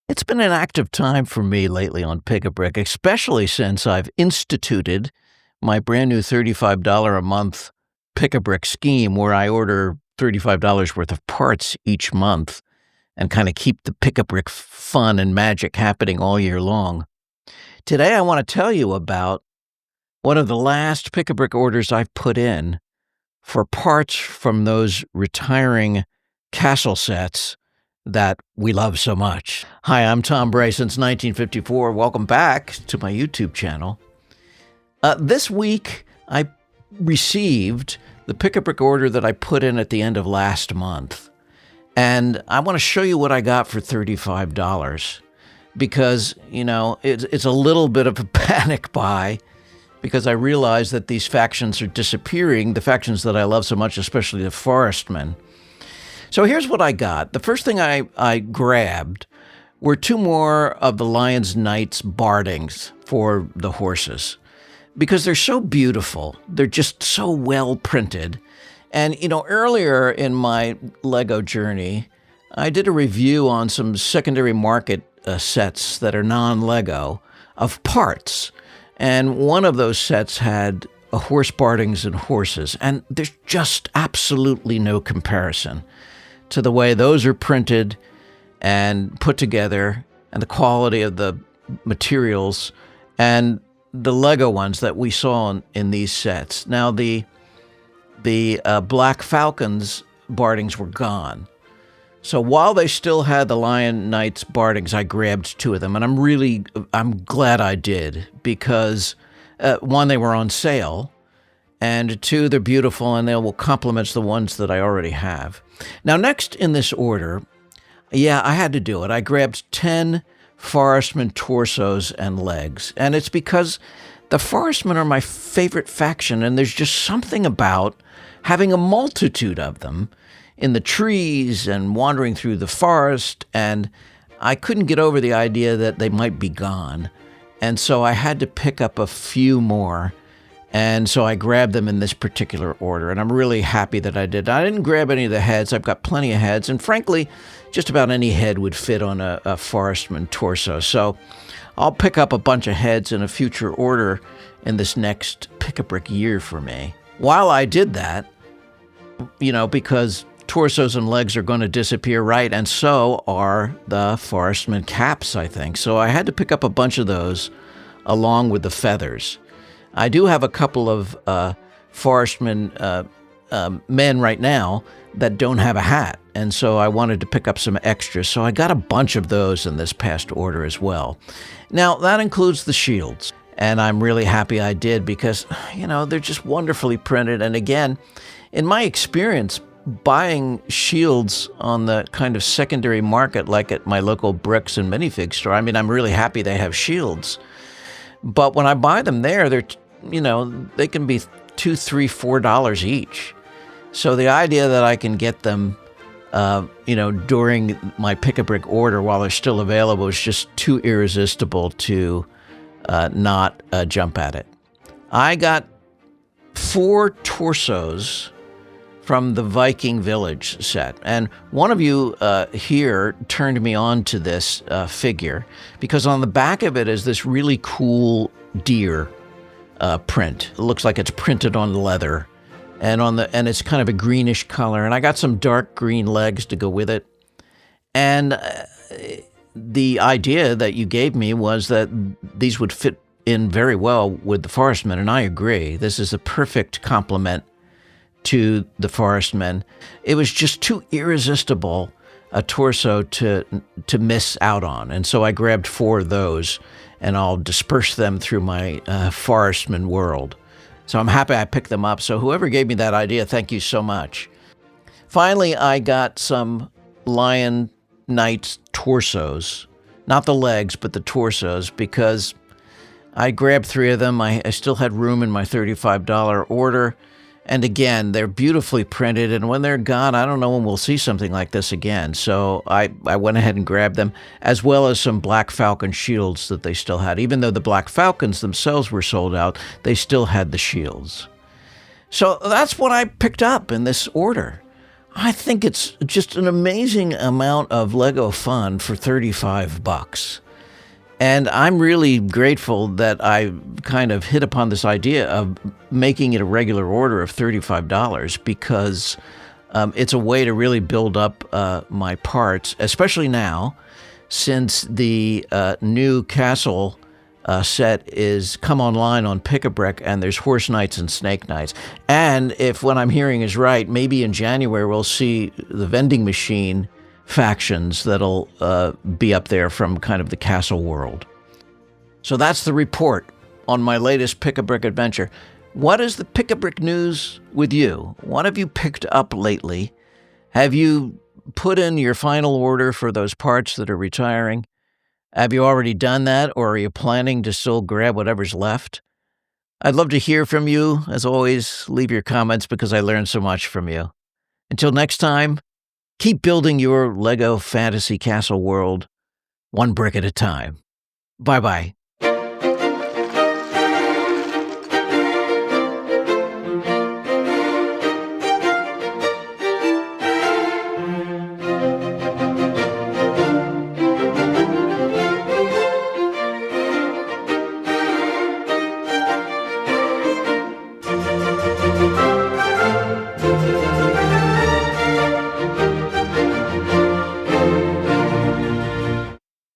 It's been an active time for me lately on Pick-a-Brick, especially since I've instituted my brand new $35 a month Pick-a-Brick scheme where I order $35 worth of parts each month and kind of keep the Pick-a-Brick fun and magic happening all year long. Today, I want to tell you about one of the last Pick-a-Brick orders I've put in for parts from those retiring castle sets that we love so much. Hi, I'm Tom Bray since 1954. Welcome back to my YouTube channel. This week, I received the Pick-a-Brick order that I put in at the end of last month. And I want to show you what I got for $35 because, you know, it's a little bit of a panic buy because I realize that these factions are disappearing, the factions that I love so much, especially the Forestmen. So here's what I got. The first thing I grabbed were two more of the Lion's Knights Bardings for the horses because they're so beautiful. They're just so well printed. And, you know, earlier in my Lego journey, I did a review on some secondary market sets that are non-Lego of parts. And one of those sets had a horse Bardings and horses. And there's just absolutely no comparison to the way those are printed and put together and the quality of the materials and the Lego ones that we saw in these sets. Now, the Black Falcons Bardings were gone. So while they still had the Lion Knights Bardings, I grabbed two of them. And I'm glad I did because, one, they were on sale. And two, they're beautiful and they will complement the ones that I already have. Now, next in this order, yeah, I had to do it. I grabbed 10 Forestmen torsos and legs. And it's because the Forestmen are my favorite faction, and there's just something about having a multitude of them in the trees and wandering through the forest, and I couldn't get over the idea that they might be gone. And so I had to pick up a few more. And so I grabbed them in this particular order, and I'm really happy that I did. I didn't grab any of the heads. I've got plenty of heads, and frankly, just about any head would fit on a Forestman torso. So I'll pick up a bunch of heads in a future order in this next Pick-a-Brick year for me. While I did that, you know, because torsos and legs are going to disappear, right? And so are the Forestman caps, I think. So I had to pick up a bunch of those along with the feathers. I do have a couple of Forestman men right now that don't have a hat, and so I wanted to pick up some extras, so I got a bunch of those in this past order as well. Now, that includes the shields, and I'm really happy I did because, you know, they're just wonderfully printed, and again, in my experience, buying shields on the kind of secondary market like at my local bricks and minifig store, I mean, I'm really happy they have shields. But when I buy them there, they're, you know, they can be $2, $3, $4 each. So the idea that I can get them, you know, during my Pick-a-Brick order while they're still available is just too irresistible to not jump at it. I got 4 torsos from the Viking Village set. And one of you here turned me on to this figure because on the back of it is this really cool deer print. It looks like it's printed on leather and it's kind of a greenish color. And I got some dark green legs to go with it. And the idea that you gave me was that these would fit in very well with the Forestmen, and I agree. This is a perfect complement to the Forestmen. It was just too irresistible a torso to miss out on. And so I grabbed 4 of those, and I'll disperse them through my Forestman world. So I'm happy I picked them up. So whoever gave me that idea, thank you so much. Finally, I got some Lion Knights torsos. Not the legs, but the torsos, because I grabbed 3 of them. I still had room in my $35 order. And again, they're beautifully printed, and when they're gone, I don't know when we'll see something like this again. So I went ahead and grabbed them, as well as some Black Falcon shields that they still had. Even though the Black Falcons themselves were sold out, they still had the shields. So that's what I picked up in this order. I think it's just an amazing amount of Lego fun for 35 bucks. And I'm really grateful that I kind of hit upon this idea of making it a regular order of $35 because it's a way to really build up my parts, especially now since the new castle set is come online on Pick-a-Brick, and there's Horse Nights and Snake Nights. And if what I'm hearing is right, maybe in January we'll see the vending machine factions that'll be up there from kind of the castle world. So that's the report on my latest Pick-a-Brick adventure. What is the Pick-a-Brick news with you? What have you picked up lately? Have you put in your final order for those parts that are retiring? Have you already done that, or are you planning to still grab whatever's left? I'd love to hear from you. As always, leave your comments because I learned so much from you. Until next time, keep building your Lego fantasy castle world, one brick at a time. Bye-bye.